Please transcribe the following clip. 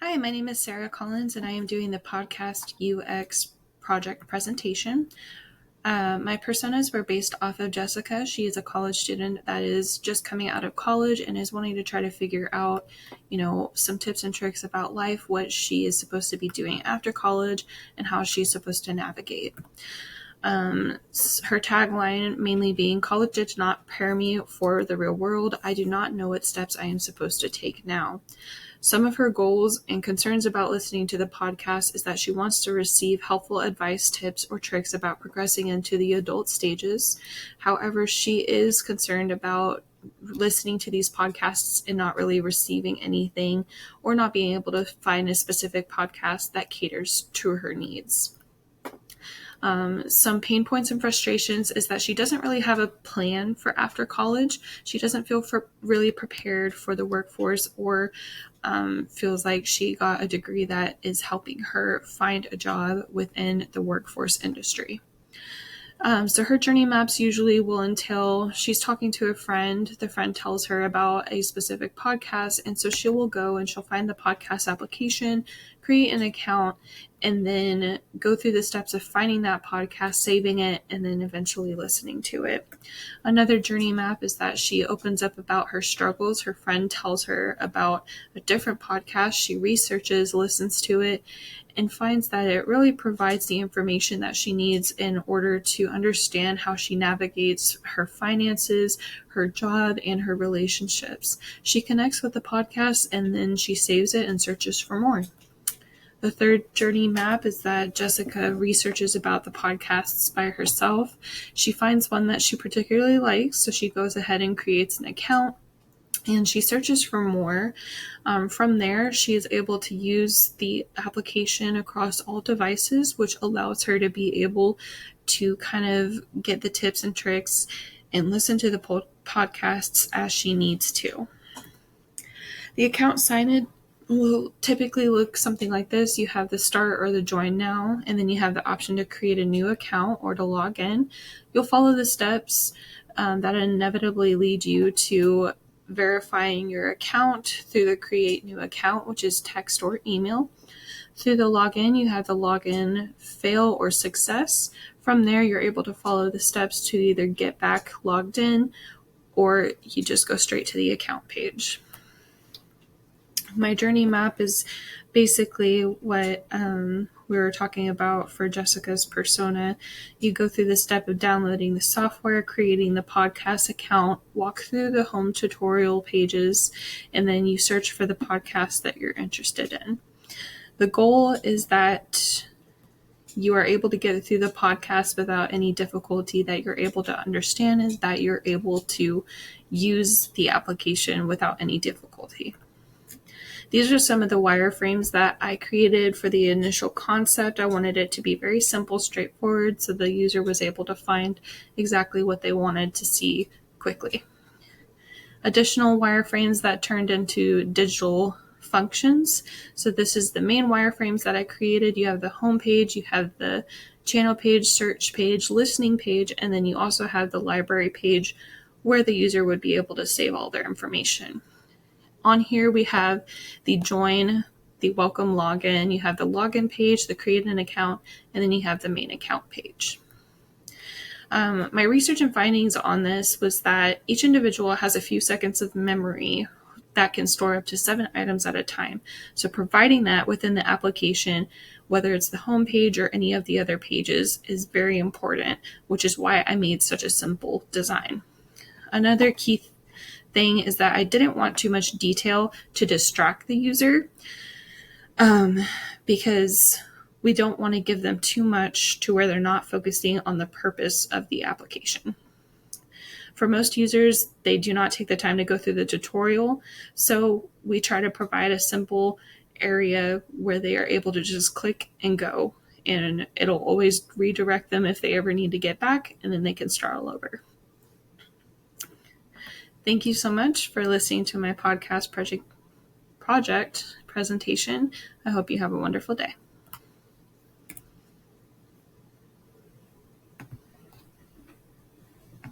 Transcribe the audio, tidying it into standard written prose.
Hi, my name is Sarah Collins, and I am doing the podcast UX project presentation. My personas were based off of Jessica. She is a college student that is just coming out of college and is wanting to try to figure out, some tips and tricks about life, what she is supposed to be doing after college, and how she's supposed to navigate. Her tagline mainly being, "College did not prepare me for the real world. I do not know what steps I am supposed to take now." Some of her goals and concerns about listening to the podcast is that she wants to receive helpful advice, tips, or tricks about progressing into the adult stages. However, she is concerned about listening to these podcasts and not really receiving anything, or not being able to find a specific podcast that caters to her needs. Some pain points and frustrations is that she doesn't really have a plan for after college. She doesn't feel really prepared for the workforce, or feels like she got a degree that is helping her find a job within the workforce industry. So her journey maps usually will entail she's talking to a friend. The friend tells her about a specific podcast, and so she will go and she'll find the podcast application, create an account, and then go through the steps of finding that podcast, saving it, and then eventually listening to it. Another journey map is that she opens up about her struggles. Her friend tells her about a different podcast. She researches, listens to it, and finds that it really provides the information that she needs in order to understand how she navigates her finances, her job, and her relationships. She connects with the podcast, and then she saves it and searches for more. The third journey map is that Jessica researches about the podcasts by herself. She finds one that she particularly likes, so she goes ahead and creates an account, and she searches for more. From there, she is able to use the application across all devices, which allows her to be able to kind of get the tips and tricks and listen to the podcasts as she needs to. The account sign-in will typically look something like this. You have the start or the join now, and then you have the option to create a new account or to log in. You'll follow the steps that inevitably lead you to verifying your account through the create new account, which is text or email. Through the login, you have the login fail or success. From there, you're able to follow the steps to either get back logged in, or you just go straight to the account page. My journey map is basically what we were talking about for Jessica's persona. You go through the step of downloading the software, creating the podcast account, walk through the home tutorial pages, and then you search for the podcast that you're interested in. The goal is that you are able to get through the podcast without any difficulty, that you're able to understand, is that you're able to use the application without any difficulty. These are some of the wireframes that I created for the initial concept. I wanted it to be very simple, straightforward, so the user was able to find exactly what they wanted to see quickly. Additional wireframes that turned into digital functions. So this is the main wireframes that I created. You have the home page, you have the channel page, search page, listening page, and then you also have the library page where the user would be able to save all their information. On here, we have the join, the welcome login, you have the login page, the create an account, and then you have the main account page. My research and findings on this was that each individual has a few seconds of memory that can store up to 7 items at a time. So providing that within the application, whether it's the home page or any of the other pages, is very important, which is why I made such a simple design. Another key thing is that I didn't want too much detail to distract the user, because we don't want to give them too much to where they're not focusing on the purpose of the application. For most users, they do not take the time to go through the tutorial, so we try to provide a simple area where they are able to just click and go, and it'll always redirect them if they ever need to get back, and then they can start all over. Thank you so much for listening to my podcast project presentation. I hope you have a wonderful day.